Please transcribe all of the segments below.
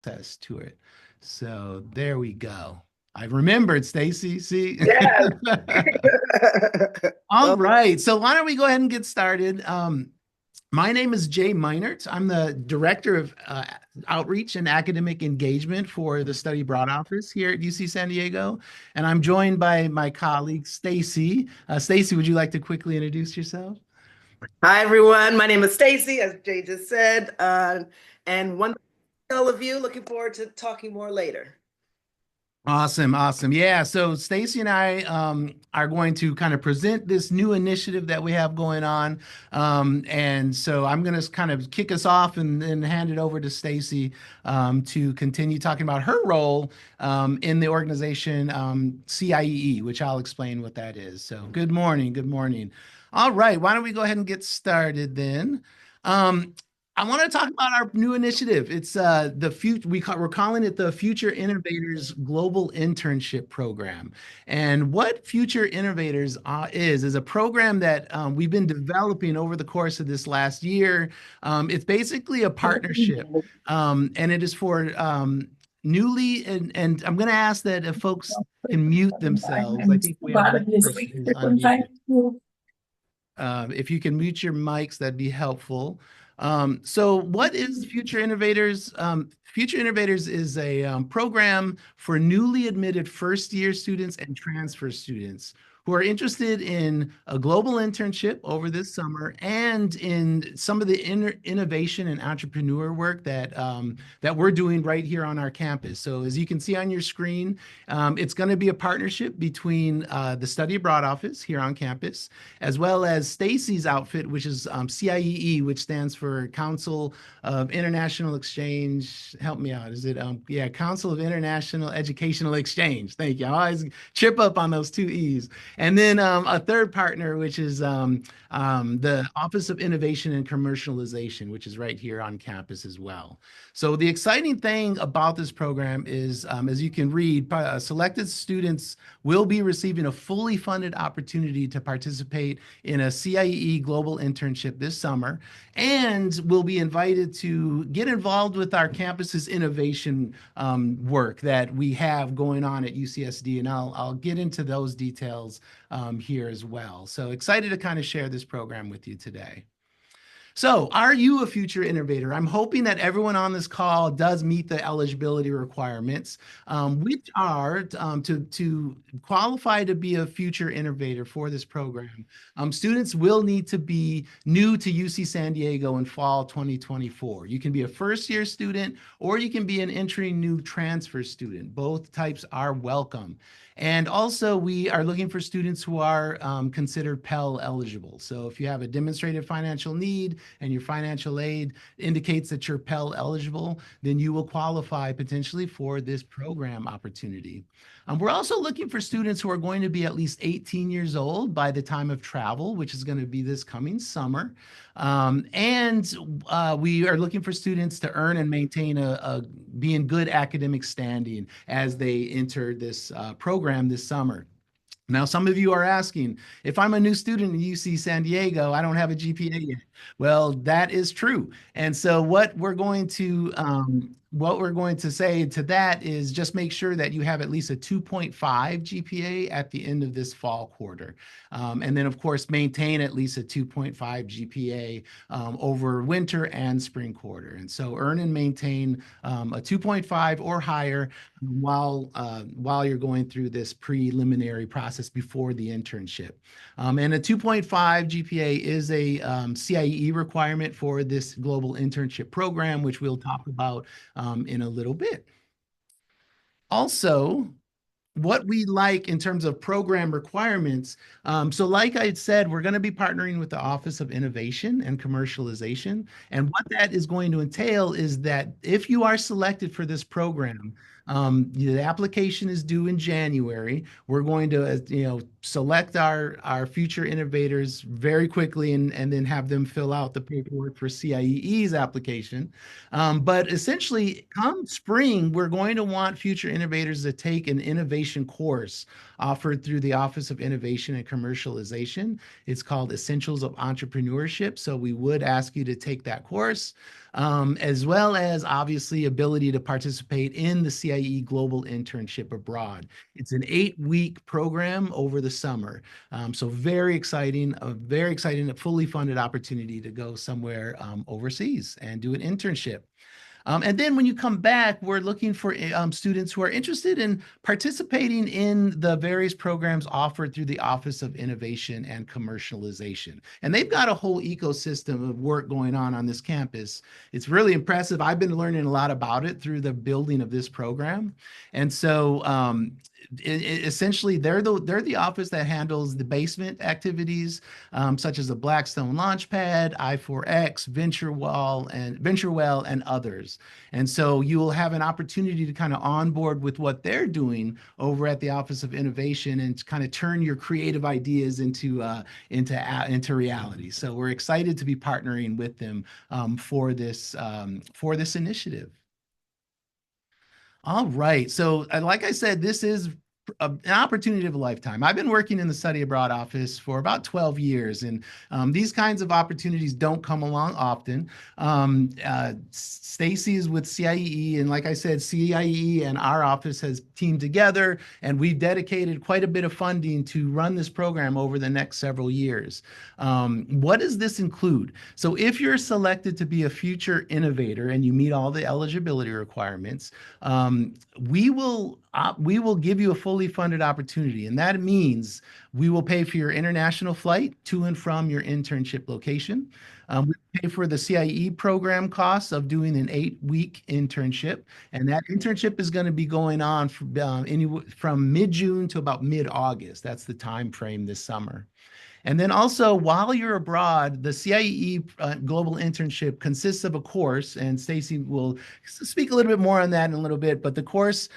access to it. So there we go. I remembered, Stacy. See? Yes. All Well, right. So why don't we go ahead and get started? My name is Jay Meinert. I'm the Director of Outreach and Academic Engagement for the Study Abroad Office here at UC San Diego. And I'm joined by my colleague, Stacy. Stacy, would you like to quickly introduce yourself? hi everyone. My name is Stacy, as Jay just said, and wonderful to see all of you. Looking forward to talking more later. Awesome, awesome. Yeah, so Stacy and I are going to kind of present this new initiative that we have going on. And so I'm going to kind of kick us off and then hand it over to Stacy to continue talking about her role in the organization CIEE, which I'll explain what that is. So good morning, good morning. All right, why don't we go ahead and get started then? Um, I want to talk about our new initiative. It's the future. We're calling it the Future Innovators Global Internship Program. And what Future Innovators is a program that we've been developing over the course of this last year. It's basically a partnership, and it is for newly. And I'm going to ask that if folks can mute themselves. I think we have one person who's unmuted. If you can mute your mics, that'd be helpful. So what is Future Innovators? Future Innovators is a program for newly admitted first-year students and transfer students who are interested in a global internship over this summer and in some of the innovation and entrepreneur work that we're doing right here on our campus. So as you can see on your screen, it's going to be a partnership between the Study Abroad office here on campus, as well as Stacy's outfit, which is CIEE, which stands for Council of International Exchange. Help me out. Is it, yeah, Council of International Educational Exchange. Thank you. I always trip up on those two E's. And then a third partner, which is the Office of Innovation and Commercialization, which is right here on campus as well. So the exciting thing about this program is, as you can read, selected students will be receiving a fully funded opportunity to participate in a CIEE global internship this summer, and will be invited to get involved with our campus's innovation work that we have going on at UCSD. And I'll get into those details here as well. So excited to kind of share this program with you today. So, are you a future innovator? I'm hoping that everyone on this call does meet the eligibility requirements, which are to qualify to be a future innovator for this program. Students will need to be new to UC San Diego in fall 2024. You can be a first-year student or you can be an entering new transfer student. Both types are welcome. And also, we are looking for students who are considered Pell eligible. So if you have a demonstrated financial need and your financial aid indicates that you're Pell eligible, then you will qualify potentially for this program opportunity. We're also looking for students who are going to be at least 18 years old by the time of travel, which is going to be this coming summer. We are looking for students to earn and maintain be in good academic standing as they enter this program this summer. Now, some of you are asking, if I'm a new student at UC San Diego, I don't have a GPA yet. Well, that is true. And so what we're going to say to that is just make sure that you have at least a 2.5 GPA at the end of this fall quarter. And then, of course, maintain at least a 2.5 GPA over winter and spring quarter. And so earn and maintain a 2.5 or higher while you're going through this preliminary process before the internship. And a 2.5 GPA is a CIEE requirement for this global internship program, which we'll talk about in a little bit. Also, what we like in terms of program requirements. So like I said, we're going to be partnering with the Office of Innovation and Commercialization. And what that is going to entail is that if you are selected for this program, the application is due in January. We're going to, select our future innovators very quickly and then have them fill out the paperwork for CIEE's application. But essentially, come spring, we're going to want future innovators to take an innovation foundation course offered through the Office of Innovation and Commercialization. It's called Essentials of Entrepreneurship. So we would ask you to take that course, as well as obviously ability to participate in the CIE Global Internship Abroad. It's an 8-week program over the summer. So very exciting, fully funded opportunity to go somewhere overseas and do an internship. And then when you come back, we're looking for students who are interested in participating in the various programs offered through the Office of Innovation and Commercialization. And they've got a whole ecosystem of work going on this campus. It's really impressive. I've been learning a lot about it through the building of this program. And so essentially they're the office that handles the basement activities, such as the Blackstone Launchpad, I4X, VentureWell, and others. And so you will have an opportunity to kind of onboard with what they're doing over at the Office of Innovation and to kind of turn your creative ideas into reality. So we're excited to be partnering with them for this initiative. All right. So, like I said, this is an opportunity of a lifetime. I've been working in the study abroad office for about 12 years, and these kinds of opportunities don't come along often. Stacy is with CIEE, and like I said, CIEE and our office has teamed together, and we've dedicated quite a bit of funding to run this program over the next several years. What does this include? So if you're selected to be a future innovator and you meet all the eligibility requirements, we will give you a fully funded opportunity, and that means we will pay for your international flight to and from your internship location. We pay for the CIE program costs of doing an 8-week internship, and that internship is going to be going on from mid-June to about mid-August. That's the time frame this summer. And then also, while you're abroad, the CIE Global Internship consists of a course, and Stacy will speak a little bit more on that in a little bit, but the course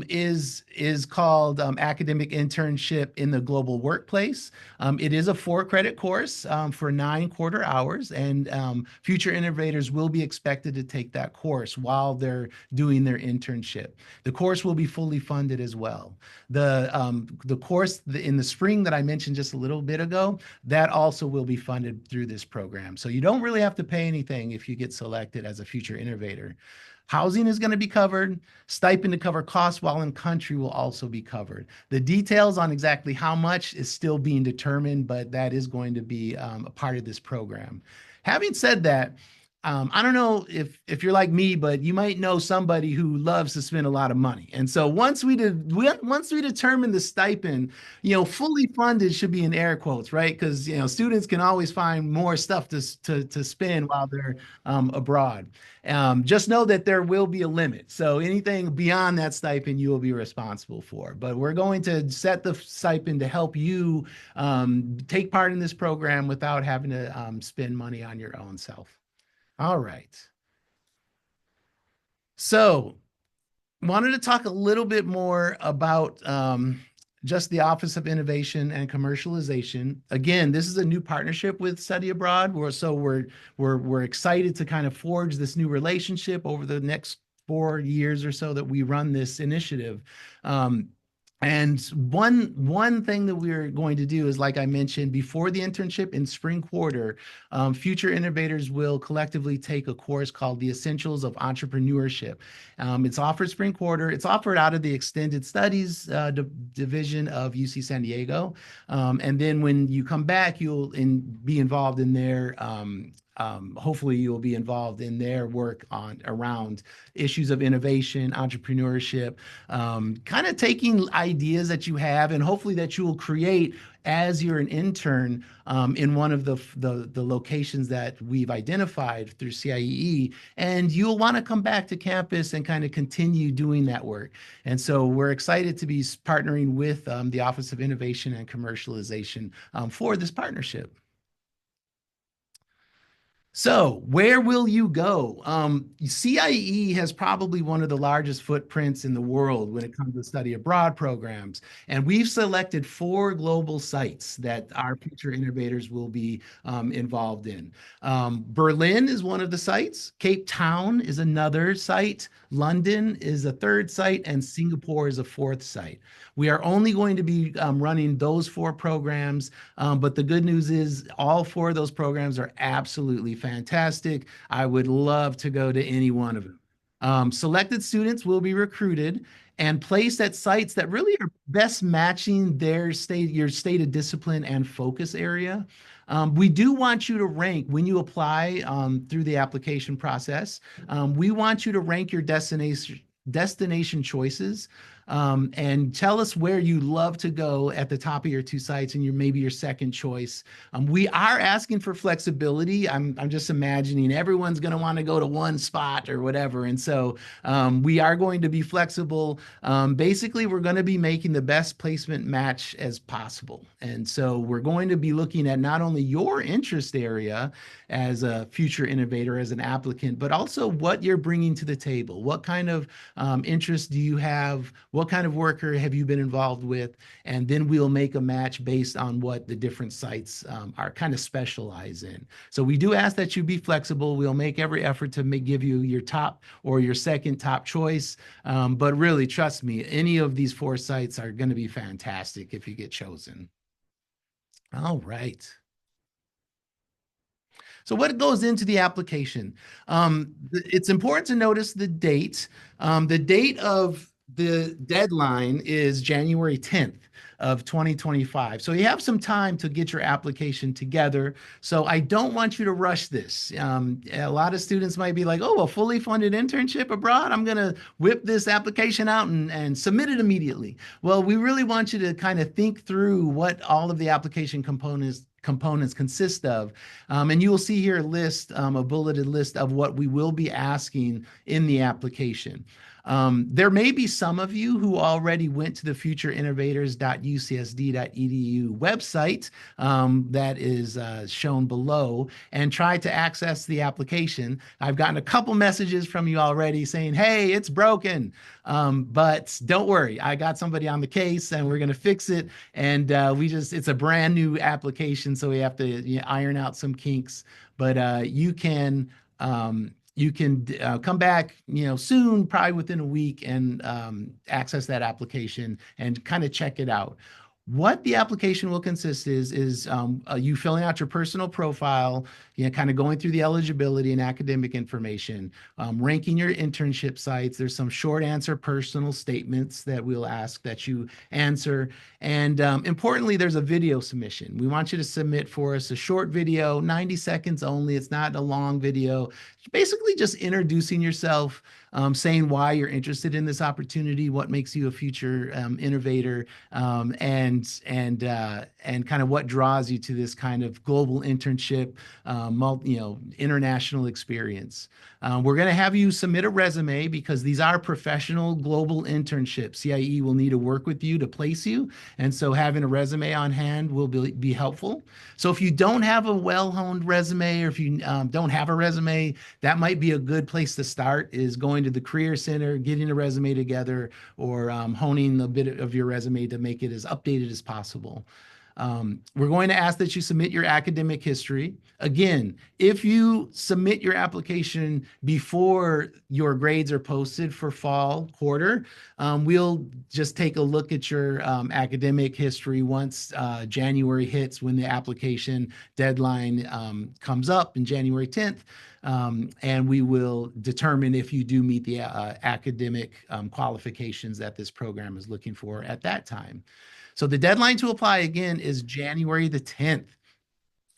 is called Academic Internship in the Global Workplace. It is a 4-credit course for 9 quarter hours, and future innovators will be expected to take that course while they're doing their internship. The course will be fully funded as well. The course in the spring that I mentioned just a little bit ago, that also will be funded through this program. So you don't really have to pay anything if you get selected as a future innovator. Housing is going to be covered. Stipend to cover costs while in country will also be covered. The details on exactly how much is still being determined, but that is going to be a part of this program. Having said that, I don't know if you're like me, but you might know somebody who loves to spend a lot of money. And so once we determine the stipend, fully funded should be in air quotes, right? Because students can always find more stuff to spend while they're abroad. Just know that there will be a limit. So anything beyond that stipend, you will be responsible for. But we're going to set the stipend to help you take part in this program without having to spend money on your own self. All right. So, wanted to talk a little bit more about just the Office of Innovation and Commercialization. Again, this is a new partnership with Study Abroad. We're excited to kind of forge this new relationship over the next 4 years or so that we run this initiative. And one thing that we're going to do is, like I mentioned, before the internship in spring quarter, future innovators will collectively take a course called the Essentials of Entrepreneurship. It's offered spring quarter. It's offered out of the Extended Studies division of UC San Diego. And then when you come back, you'll be involved in their hopefully you'll be involved in their work around issues of innovation, entrepreneurship, kind of taking ideas that you have and hopefully that you will create as you're an intern in one of the locations that we've identified through CIEE, and you'll want to come back to campus and kind of continue doing that work. And so we're excited to be partnering with the Office of Innovation and Commercialization for this partnership. So, where will you go? CIE has probably one of the largest footprints in the world when it comes to study abroad programs. And we've selected four global sites that our future innovators will be involved in. Berlin is one of the sites, Cape Town is another site, London is a third site, and Singapore is a fourth site. We are only going to be running those four programs, but the good news is all four of those programs are absolutely fantastic. I would love to go to any one of them. Selected students will be recruited and placed at sites that really are best matching your state of discipline and focus area. We do want you to rank when you apply through the application process. We want you to rank your destination choices, and tell us where you love to go at the top of your two sites and maybe your second choice. We are asking for flexibility. I'm just imagining everyone's going to want to go to one spot or whatever. And so we are going to be flexible. Basically, we're going to be making the best placement match as possible. And so we're going to be looking at not only your interest area as a future innovator, as an applicant, but also what you're bringing to the table. What kind of interest do you have? What kind of worker have you been involved with? And then we'll make a match based on what the different sites are kind of specialized in. So we do ask that you be flexible. We'll make every effort to give you your top or your second top choice. But really, trust me, any of these four sites are going to be fantastic if you get chosen. All right. So what goes into the application? It's important to notice the date. The date of the deadline is January 10th of 2025. So you have some time to get your application together. So I don't want you to rush this. A lot of students might be like, oh, a fully funded internship abroad, I'm going to whip this application out and submit it immediately. Well, we really want you to kind of think through what all of the application components consist of. And you will see here a list, a bulleted list of what we will be asking in the application. There may be some of you who already went to the futureinnovators.ucsd.edu website that is shown below and tried to access the application. I've gotten a couple messages from you already saying, hey, it's broken. But don't worry, I got somebody on the case and we're going to fix it. And it's a brand new application, so we have to iron out some kinks. But you can come back, soon, probably within a week, and access that application and kind of check it out. What the application will consist is you filling out your personal profile, kind of going through the eligibility and academic information, ranking your internship sites. There's some short answer personal statements that we'll ask that you answer. And importantly, there's a video submission. We want you to submit for us a short video, 90 seconds only. It's not a long video. Basically just introducing yourself, saying why you're interested in this opportunity, what makes you a future innovator, and kind of what draws you to this kind of global internship, international experience. We're going to have you submit a resume because these are professional global internships. CIE will need to work with you to place you, and so having a resume on hand will be helpful. So if you don't have a well-honed resume, or if you don't have a resume, that might be a good place to start, is going to the Career Center, getting a resume together, or honing a bit of your resume to make it as updated as possible. We're going to ask that you submit your academic history. Again, if you submit your application before your grades are posted for fall quarter, we'll just take a look at your academic history once January hits, when the application deadline comes up in January 10th. And we will determine if you do meet the academic qualifications that this program is looking for at that time. So the deadline to apply again is January the 10th.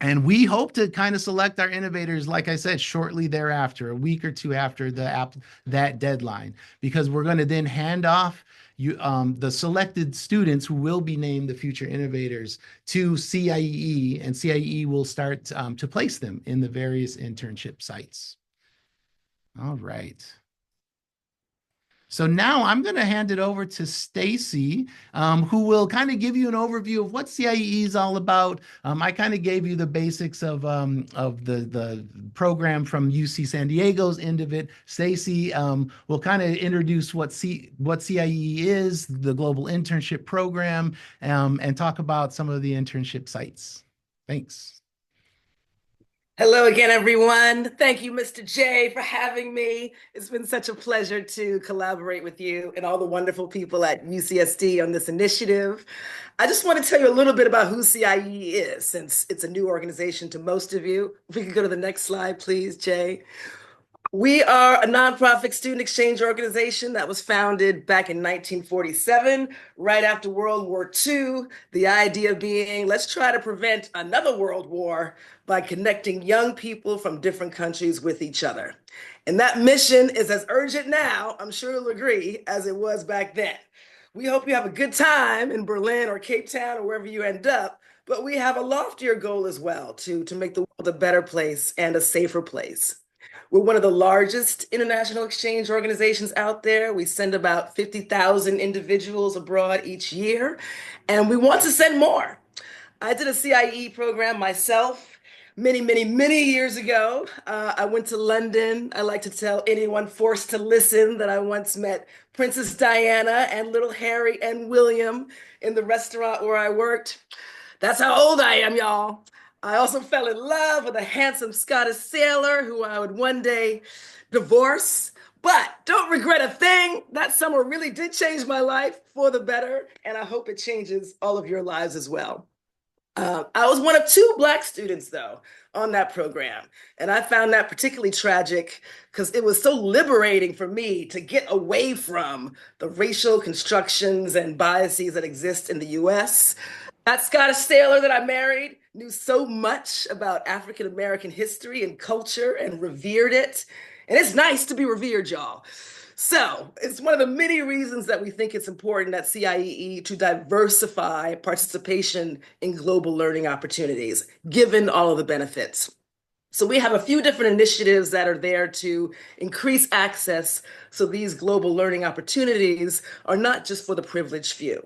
And we hope to kind of select our innovators, like I said, shortly thereafter, a week or two after that deadline, because we're going to then hand off the selected students who will be named the future innovators to CIE, and CIE will start to place them in the various internship sites. All right. So now I'm going to hand it over to Stacy, who will kind of give you an overview of what CIEE is all about. I kind of gave you the basics of the program from UC San Diego's end of it. Stacy will kind of introduce what CIEE is, the Global Internship Program, and talk about some of the internship sites. Thanks. Hello again, everyone. Thank you, Mr. J, for having me. It's been such a pleasure to collaborate with you and all the wonderful people at UCSD on this initiative. I just want to tell you a little bit about who CIE is, since it's a new organization to most of you. If we could go to the next slide, please, Jay. We are a nonprofit student exchange organization that was founded back in 1947, right after World War II. The idea being, let's try to prevent another world war by connecting young people from different countries with each other. And that mission is as urgent now, I'm sure you'll agree, as it was back then. We hope you have a good time in Berlin or Cape Town or wherever you end up, but we have a loftier goal as well to make the world a better place and a safer place. We're one of the largest international exchange organizations out there. We send about 50,000 individuals abroad each year, and we want to send more. I did a CIE program myself many, many, many years ago. I went to London. I like to tell anyone forced to listen that I once met Princess Diana and little Harry and William in the restaurant where I worked. That's how old I am, y'all. I also fell in love with a handsome Scottish sailor who I would one day divorce, but don't regret a thing. That summer really did change my life for the better, and I hope it changes all of your lives as well. I was one of two Black students, though, on that program, and I found that particularly tragic because it was so liberating for me to get away from the racial constructions and biases that exist in the US. That Scottish sailor that I married knew so much about African American history and culture and revered it. And it's nice to be revered, y'all. So it's one of the many reasons that we think it's important at CIEE to diversify participation in global learning opportunities, given all of the benefits. So we have a few different initiatives that are there to increase access so these global learning opportunities are not just for the privileged few.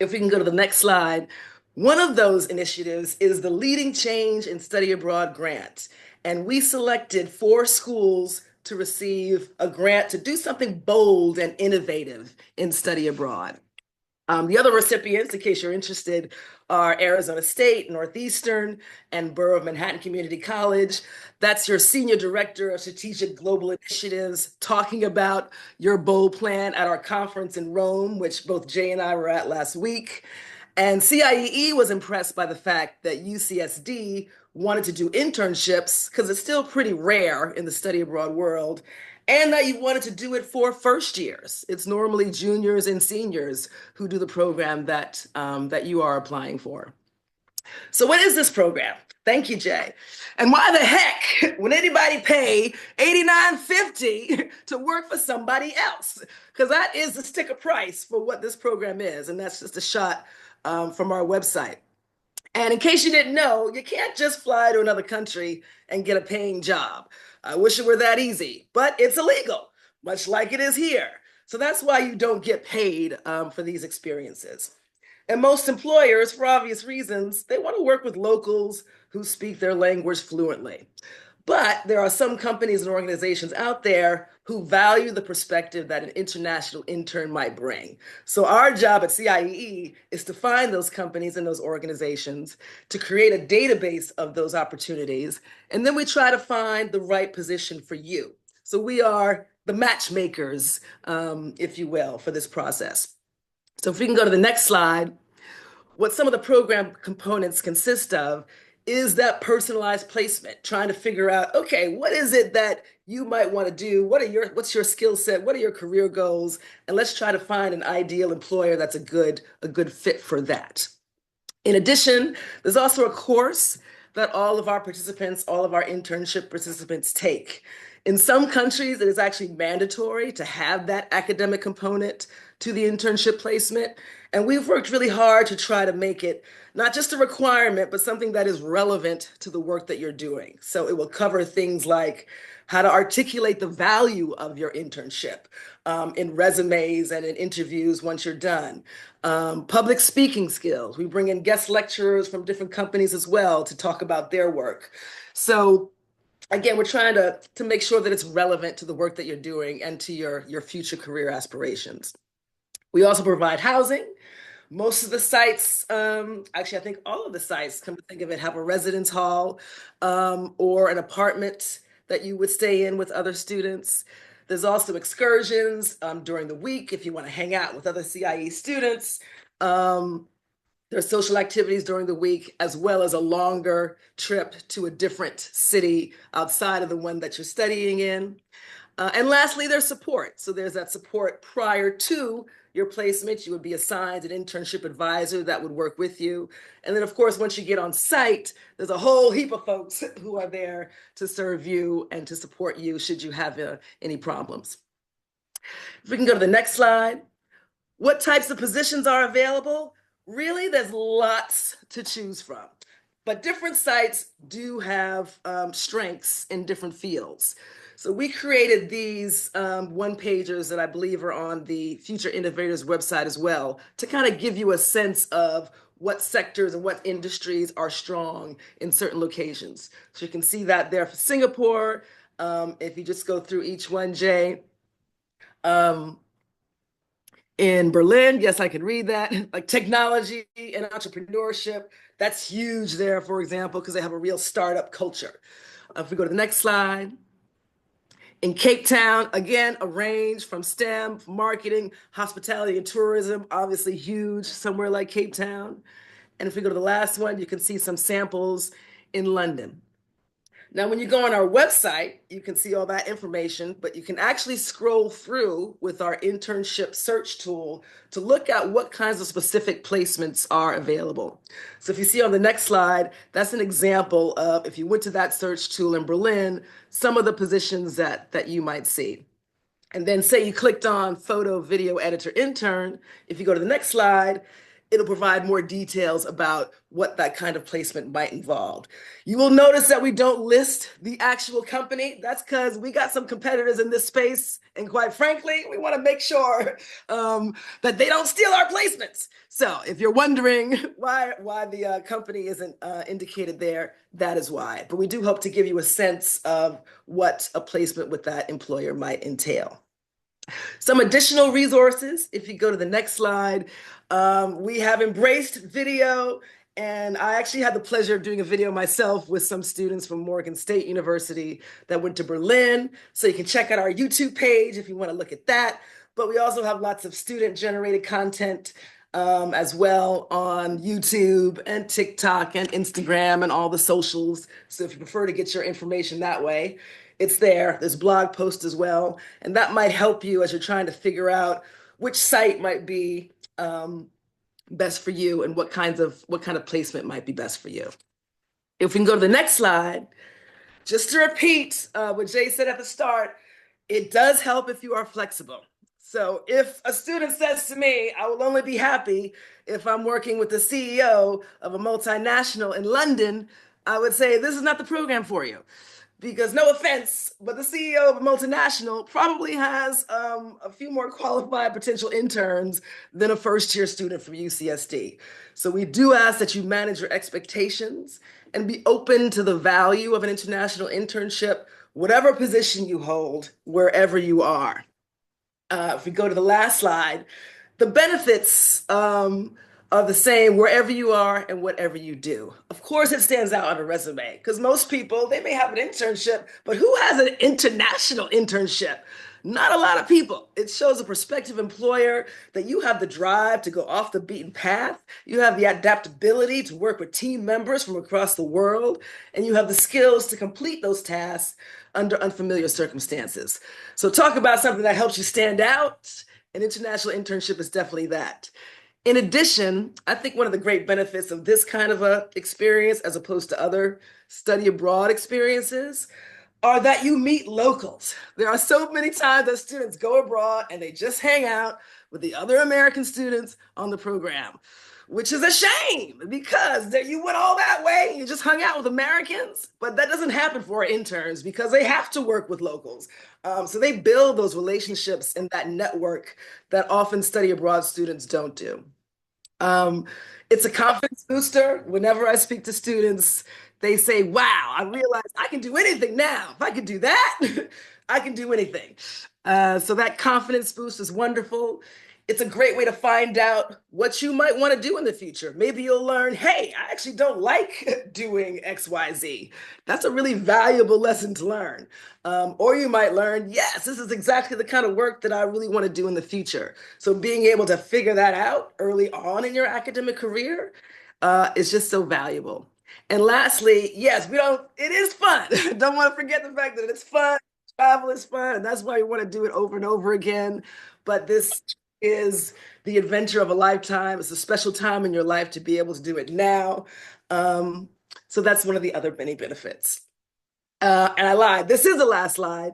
If we can go to the next slide, one of those initiatives is the Leading Change in Study Abroad grant. And we selected 4 schools to receive a grant to do something bold and innovative in study abroad. The other recipients, in case you're interested, are Arizona State, Northeastern, and Borough of Manhattan Community College. That's your Senior Director of Strategic Global Initiatives talking about your bold plan at our conference in Rome, which both Jay and I were at last week. And CIEE was impressed by the fact that UCSD wanted to do internships because it's still pretty rare in the study abroad world, and that you wanted to do it for first years. It's normally juniors and seniors who do the program that you are applying for. So what is this program? Thank you, Jay. And why the heck would anybody pay $89.50 to work for somebody else? Because that is the sticker price for what this program is, and that's just a shot from our website. And in case you didn't know, you can't just fly to another country and get a paying job. I wish it were that easy, but it's illegal, much like it is here. So that's why you don't get paid for these experiences. And most employers, for obvious reasons, they want to work with locals who speak their language fluently. But there are some companies and organizations out there who value the perspective that an international intern might bring. So our job at CIEE is to find those companies and those organizations, to create a database of those opportunities, and then we try to find the right position for you. So we are the matchmakers, if you will, for this process. So if we can go to the next slide, what some of the program components consist of is that personalized placement, trying to figure out, okay, what is it that you might want to do? What's your skill set? What are your career goals? And let's try to find an ideal employer that's a good fit for that. In addition, there's also a course that all of our participants, all of our internship participants take. In some countries, it is actually mandatory to have that academic component to the internship placement. And we've worked really hard to try to make it not just a requirement, but something that is relevant to the work that you're doing. So it will cover things like how to articulate the value of your internship in resumes and in interviews once you're done. Public speaking skills. We bring in guest lecturers from different companies as well to talk about their work. So again, we're trying to make sure that it's relevant to the work that you're doing and to your future career aspirations. We also provide housing. Most of the sites, actually, I think all of the sites, come to think of it, have a residence hall or an apartment that you would stay in with other students. There's also excursions during the week if you want to hang out with other CIE students. There's social activities during the week, as well as a longer trip to a different city outside of the one that you're studying in. And lastly, there's support. So there's that support prior to your placement. You would be assigned an internship advisor that would work with you. And then, of course, once you get on site, there's a whole heap of folks who are there to serve you and to support you should you have any problems. If we can go to the next slide. What types of positions are available? Really, there's lots to choose from. But different sites do have strengths in different fields. So we created these one-pagers that I believe are on the Future Innovators website as well to kind of give you a sense of what sectors and what industries are strong in certain locations. So you can see that there for Singapore. If you just go through each one, Jay. In Berlin, yes, I can read that. Like technology and entrepreneurship, that's huge there, for example, because they have a real startup culture. If we go to the next slide. In Cape Town, again, a range from STEM, marketing, hospitality, and tourism, obviously huge, somewhere like Cape Town. And if we go to the last one, you can see some samples in London. Now, when you go on our website, you can see all that information, but you can actually scroll through with our internship search tool to look at what kinds of specific placements are available. So if you see on the next slide, that's an example of, if you went to that search tool in Berlin, some of the positions that you might see. And then say you clicked on photo, video editor, intern. If you go to the next slide, it'll provide more details about what that kind of placement might involve. You will notice that we don't list the actual company. That's because we got some competitors in this space. And quite frankly, we want to make sure that they don't steal our placements. So if you're wondering why the company isn't indicated there, that is why. But we do hope to give you a sense of what a placement with that employer might entail. Some additional resources, if you go to the next slide, we have embraced video, and I actually had the pleasure of doing a video myself with some students from Morgan State University that went to Berlin. So you can check out our YouTube page if you want to look at that. But we also have lots of student-generated content as well on YouTube and TikTok and Instagram and all the socials. So if you prefer to get your information that way, it's there. There's blog posts as well. And that might help you as you're trying to figure out which site might be best for you and what kind of placement might be best for you. If we can go to the next slide, just to repeat what Jay said at the start, it does help if you are flexible. So if a student says to me, I will only be happy if I'm working with the CEO of a multinational in London, I would say this is not the program for you. Because no offense, but the CEO of a multinational probably has a few more qualified potential interns than a first-year student from UCSD. So we do ask that you manage your expectations and be open to the value of an international internship, whatever position you hold, wherever you are. If we go to the last slide, the benefits are the same wherever you are and whatever you do. Of course, it stands out on a resume because most people, they may have an internship, but who has an international internship? Not a lot of people. It shows a prospective employer that you have the drive to go off the beaten path. You have the adaptability to work with team members from across the world, and you have the skills to complete those tasks under unfamiliar circumstances. So talk about something that helps you stand out. An international internship is definitely that. In addition, I think one of the great benefits of this kind of a experience, as opposed to other study abroad experiences, are that you meet locals. There are so many times that students go abroad and they just hang out with the other American students on the program, which is a shame because there you went all that way and you just hung out with Americans. But that doesn't happen for our interns because they have to work with locals. So they build those relationships and that network that often study abroad students don't do. Um, it's a confidence booster. Whenever I speak to students, they say, wow, I realize I can do anything now. If I can do that, I can do anything. So that confidence boost is wonderful. It's a great way to find out what you might want to do in the future. Maybe you'll learn, hey, I actually don't like doing XYZ. That's a really valuable lesson to learn. Or you might learn, yes, this is exactly the kind of work that I really want to do in the future. So being able to figure that out early on in your academic career is just so valuable. And lastly, yes, it is fun. Don't want to forget the fact that it's fun. Travel is fun, and that's why you want to do it over and over again. But this is the adventure of a lifetime. It's a special time in your life to be able to do it now. Um, so that's one of the other many benefits. And I lied. This is the last slide.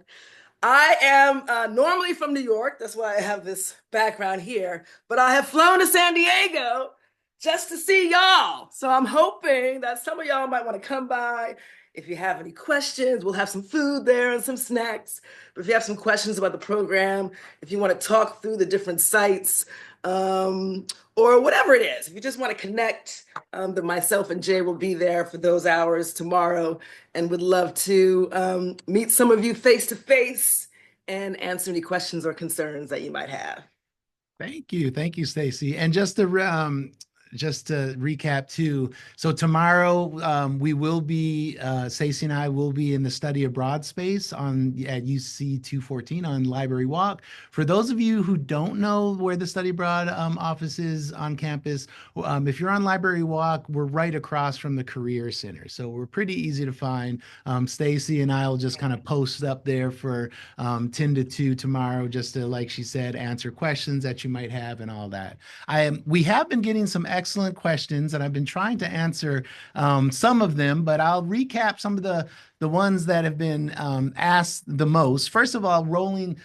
I am normally from New York. That's why I have this background here. But I have flown to San Diego just to see y'all. So I'm hoping that some of y'all might want to come by. If you have any questions, we'll have some food there and some snacks. But if you have some questions about the program, if you want to talk through the different sites, um, or whatever it is, if you just want to connect, then myself and Jay will be there for those hours tomorrow and would love to meet some of you face to face and answer any questions or concerns that you might have. Thank you, Stacy. And just to recap too, so tomorrow we will be Stacy and I will be in the study abroad space on at UC 214 on Library Walk. For those of you who don't know where the study abroad office is on campus, if you're on Library Walk, we're right across from the Career Center, so we're pretty easy to find. Stacy and I will just kind of post up there for 10 to 2 tomorrow, just to, like she said, answer questions that you might have and all that. We have been getting some excellent questions, and I've been trying to answer some of them, but I'll recap some of the ones that have been asked the most. First of all, in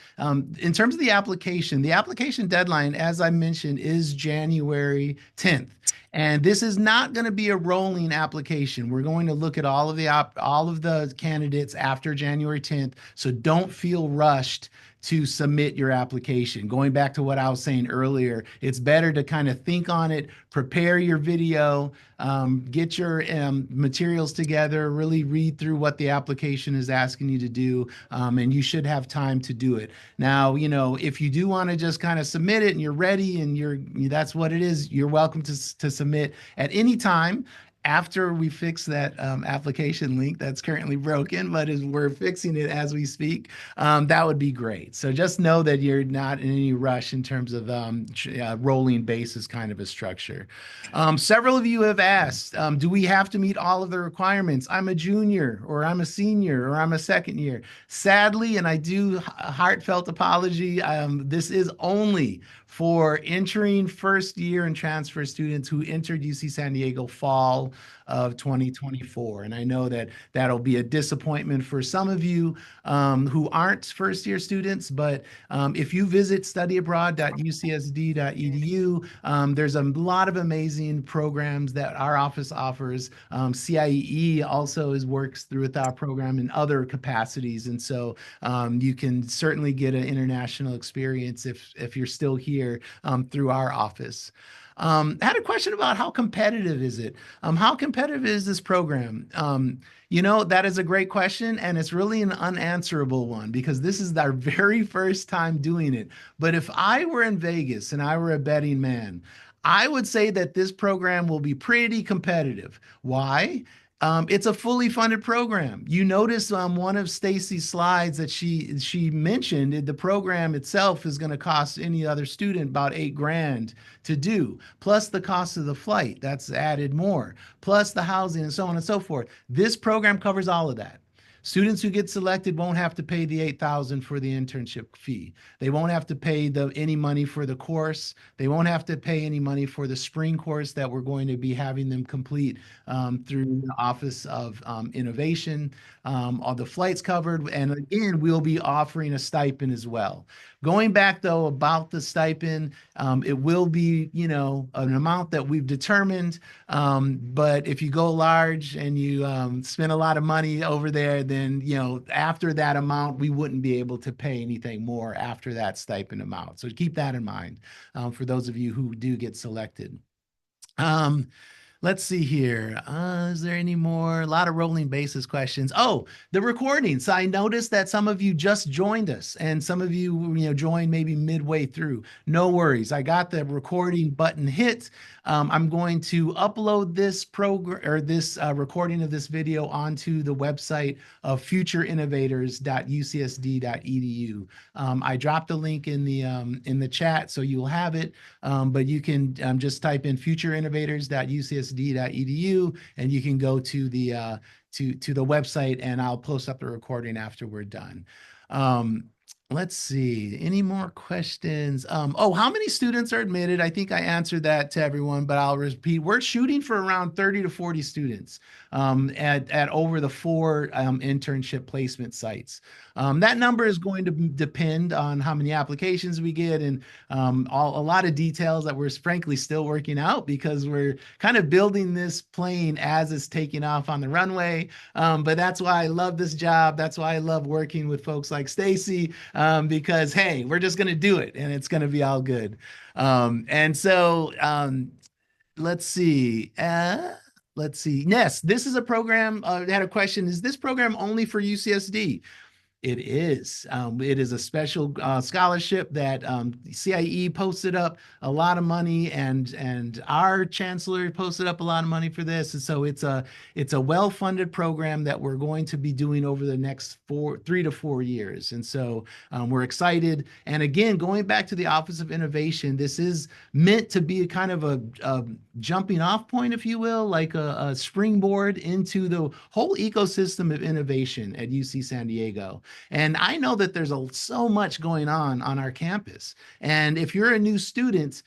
terms of the application deadline, as I mentioned, is January 10th. And this is not going to be a rolling application. We're going to look at all of the candidates after January 10th. So don't feel rushed to submit your application. Going back to what I was saying earlier, it's better to kind of think on it, prepare your video, get your materials together, really read through what the application is asking you to do, and you should have time to do it. Now, if you do want to just kind of submit it and you're ready and that's what it is, you're welcome to submit at any time after we fix that application link that's currently broken, but we're fixing it as we speak. That would be great. So just know that you're not in any rush in terms of rolling basis kind of a structure. Several of you have asked, do we have to meet all of the requirements? I'm a junior, or I'm a senior, or I'm a second year. Sadly, and I do a heartfelt apology, this is only for entering first year and transfer students who entered UC San Diego fall of 2024. And I know that that'll be a disappointment for some of you who aren't first year students, but if you visit studyabroad.ucsd.edu, there's a lot of amazing programs that our office offers. CIEE also works through with our program in other capacities. And so you can certainly get an international experience if you're still here through our office. I had a question about how competitive is it? How competitive is this program? That is a great question, and it's really an unanswerable one because this is our very first time doing it. But if I were in Vegas and I were a betting man, I would say that this program will be pretty competitive. Why? It's a fully funded program. You notice on one of Stacy's slides that she mentioned the program itself is going to cost any other student about $8,000 to do, plus the cost of the flight that's added more, plus the housing and so on and so forth. This program covers all of that. Students who get selected won't have to pay the $8,000 for the internship fee. They won't have to pay any money for the course. They won't have to pay any money for the spring course that we're going to be having them complete through the Office of Innovation. All the flights covered. And again, we'll be offering a stipend as well. Going back though about the stipend, it will be, an amount that we've determined. But if you go large and you spend a lot of money over there, then, after that amount, we wouldn't be able to pay anything more after that stipend amount. So keep that in mind for those of you who do get selected. Let's see here. Is there any more? A lot of rolling basis questions. Oh, the recordings. I noticed that some of you just joined us and some of you, joined maybe midway through. No worries. I got the recording button hit. I'm going to upload this program or this recording of this video onto the website of futureinnovators.ucsd.edu. I dropped a link in the chat, so you'll have it. But you can just type in futureinnovators.ucsd.edu, and you can go to the website, and I'll post up the recording after we're done. Let's see, any more questions? Oh, how many students are admitted? I think I answered that to everyone, but I'll repeat. We're shooting for around 30 to 40 students at over the 4 internship placement sites. That number is going to depend on how many applications we get and a lot of details that we're frankly still working out because we're kind of building this plane as it's taking off on the runway. But that's why I love this job. That's why I love working with folks like Stacy. Because hey, we're just going to do it and it's going to be all good. And so let's see. Let's see. Yes, this is a program. I had a question. Is this program only for UCSD? It is. It is a special scholarship that CIE posted up a lot of money, and our chancellor posted up a lot of money for this. And so it's a well-funded program that we're going to be doing over the next 3 to 4 years. And so we're excited. And again, going back to the Office of Innovation, this is meant to be a kind of a jumping off point, if you will, like a springboard into the whole ecosystem of innovation at UC San Diego. And I know that there's so much going on our campus. And if you're a new student,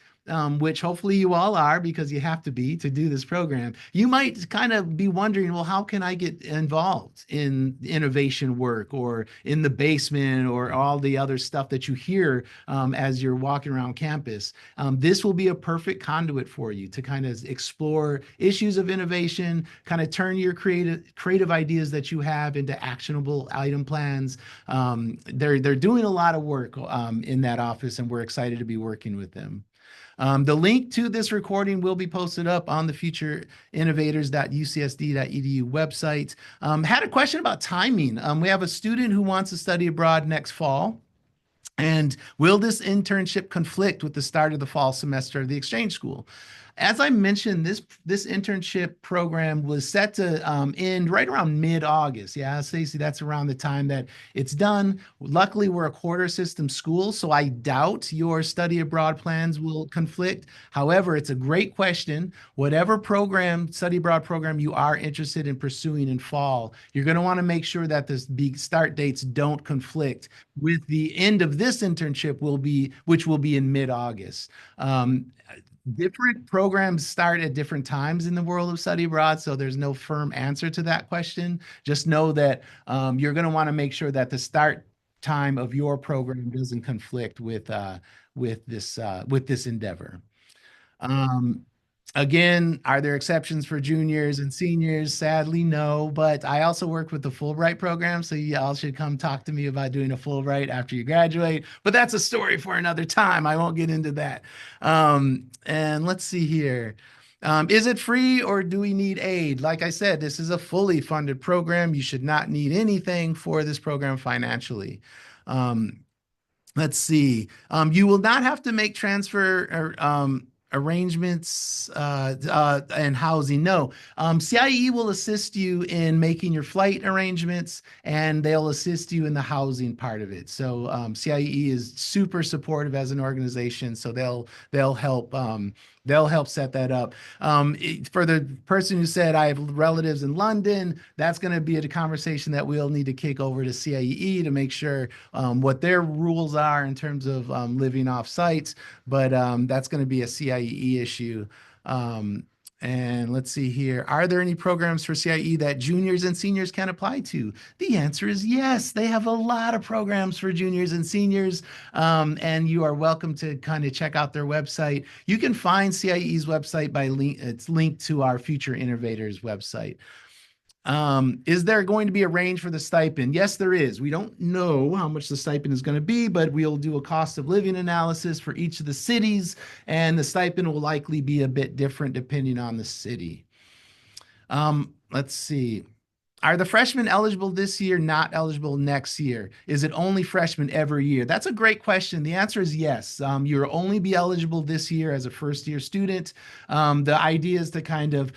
which hopefully you all are because you have to be to do this program, you might kind of be wondering, well, how can I get involved in innovation work or in the basement or all the other stuff that you hear as you're walking around campus? This will be a perfect conduit for you to kind of explore issues of innovation, kind of turn your creative ideas that you have into actionable item plans. They're doing a lot of work in that office, and we're excited to be working with them. The link to this recording will be posted up on the futureinnovators.ucsd.edu website. Had a question about timing. We have a student who wants to study abroad next fall. And will this internship conflict with the start of the fall semester of the exchange school? As I mentioned, this internship program was set to end right around mid-August. Yeah, Stacey, that's around the time that it's done. Luckily, we're a quarter system school, so I doubt your study abroad plans will conflict. However, it's a great question. Whatever study abroad program you are interested in pursuing in fall, you're going to want to make sure that the start dates don't conflict with the end of this internship, which will be in mid-August. Different programs start at different times in the world of study abroad, so there's no firm answer to that question. Just know that you're going to want to make sure that the start time of your program doesn't conflict with this endeavor. Again, are there exceptions for juniors and seniors? Sadly, no, but I also work with the Fulbright program, so y'all should come talk to me about doing a Fulbright after you graduate, but that's a story for another time. I won't get into that. And let's see here. Is it free or do we need aid? Like I said, this is a fully funded program. You should not need anything for this program financially. Let's see. You will not have to make transfer or arrangements and housing. No, CIE will assist you in making your flight arrangements, and they'll assist you in the housing part of it. So CIE is super supportive as an organization, so they'll help. They'll help set that up. For the person who said I have relatives in London, that's going to be a conversation that we'll need to kick over to CIE to make sure what their rules are in terms of living off site, but that's going to be a CIE issue. Um, and let's see here. Are there any programs for CIE that juniors and seniors can apply to? The answer is yes. They have a lot of programs for juniors and seniors, and you are welcome to kind of check out their website. You can find CIE's website by link. It's linked to our Future Innovators website. Is there going to be a range for the stipend? Yes, there is. We don't know how much the stipend is going to be, but we'll do a cost of living analysis for each of the cities, and the stipend will likely be a bit different depending on the city. Let's see. Are the freshmen eligible this year, not eligible next year? Is it only freshmen every year? That's a great question. The answer is yes. You'll only be eligible this year as a first year student. The idea is to kind of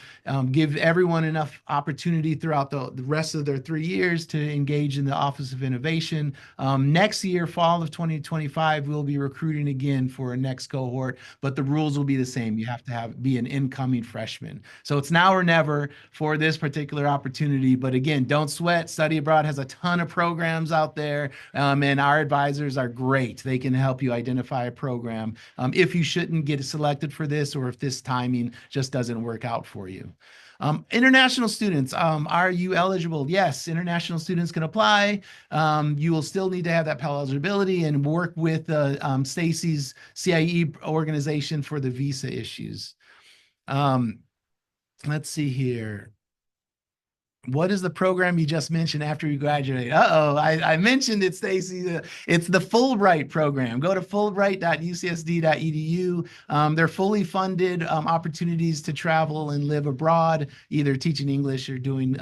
give everyone enough opportunity throughout the rest of their 3 years to engage in the Office of Innovation. Next year, fall of 2025, we'll be recruiting again for a next cohort, but the rules will be the same. You have to be an incoming freshman. So it's now or never for this particular opportunity. But again, don't sweat. Study Abroad has a ton of programs out there, and our advisors are great. They can help you identify a program if you shouldn't get selected for this, or if this timing just doesn't work out for you. International students, are you eligible? Yes, international students can apply. You will still need to have that Pell eligibility and work with Stacy's CIE organization for the visa issues. Let's see here. What is the program you just mentioned after you graduate? Uh-oh, I mentioned it, Stacy. It's the Fulbright program. Go to fulbright.ucsd.edu. They're fully funded opportunities to travel and live abroad, either teaching English or doing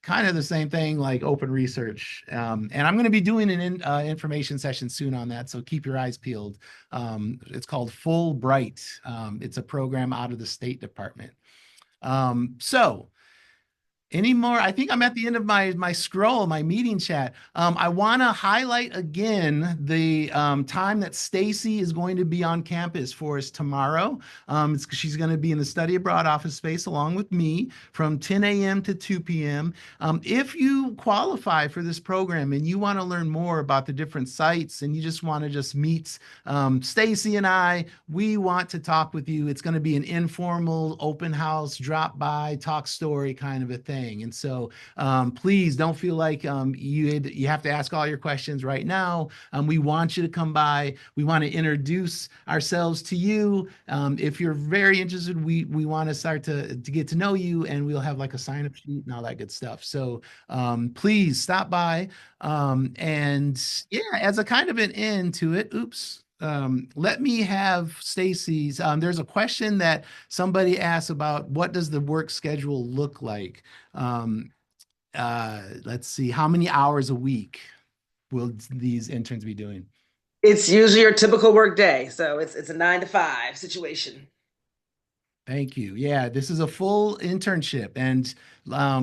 kind of the same thing like open research. And I'm going to be doing an information session soon on that, so keep your eyes peeled. It's called Fulbright. It's a program out of the State Department. So any more? I think I'm at the end of my scroll, my meeting chat. I want to highlight again the time that Stacy is going to be on campus for us tomorrow. She's going to be in the study abroad office space along with me from 10 a.m. to 2 p.m. If you qualify for this program and you want to learn more about the different sites and you just want to just meet Stacy and I, we want to talk with you. It's going to be an informal open house, drop by, talk story kind of a thing. And so please don't feel like you have to ask all your questions right now. We want you to come by. We want to introduce ourselves to you. If you're very interested, we want to start to get to know you, and we'll have like a sign-up sheet and all that good stuff. So please stop by. And yeah, as a kind of an end to it, oops. Let me have Stacy's. There's a question that somebody asked about what does the work schedule look like? Let's see, how many hours a week will these interns be doing? It's usually your typical work day, so it's a 9 to 5 situation. Thank you. Yeah, this is a full internship. And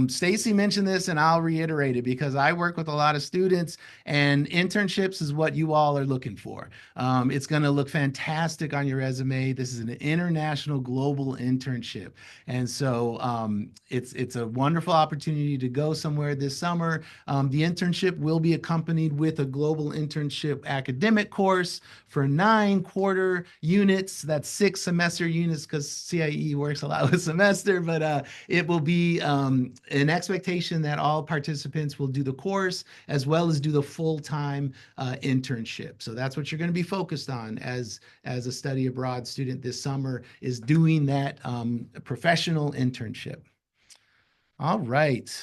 Stacy mentioned this, and I'll reiterate it because I work with a lot of students, and internships is what you all are looking for. It's going to look fantastic on your resume. This is an international global internship. And so it's a wonderful opportunity to go somewhere this summer. The internship will be accompanied with a global internship academic course for 9 quarter units. That's 6 semester units because CIE works a lot with semester, but it will be an expectation that all participants will do the course as well as do the full-time internship. So that's what you're going to be focused on as a study abroad student this summer, is doing that professional internship. All right.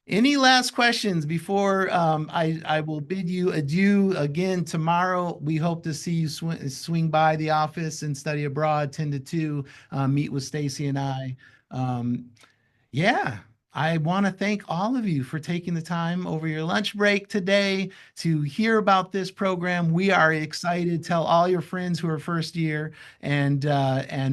Any last questions before I will bid you adieu again tomorrow? We hope to see you swing by the office and study abroad 10 to 2, meet with Stacy and I. Yeah. I want to thank all of you for taking the time over your lunch break today to hear about this program. We are excited. Tell all your friends who are first year and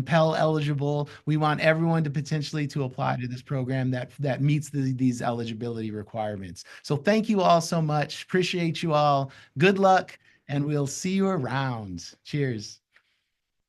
Pell eligible. We want everyone to potentially to apply to this program that meets these eligibility requirements. So thank you all so much. Appreciate you all. Good luck, and we'll see you around. Cheers.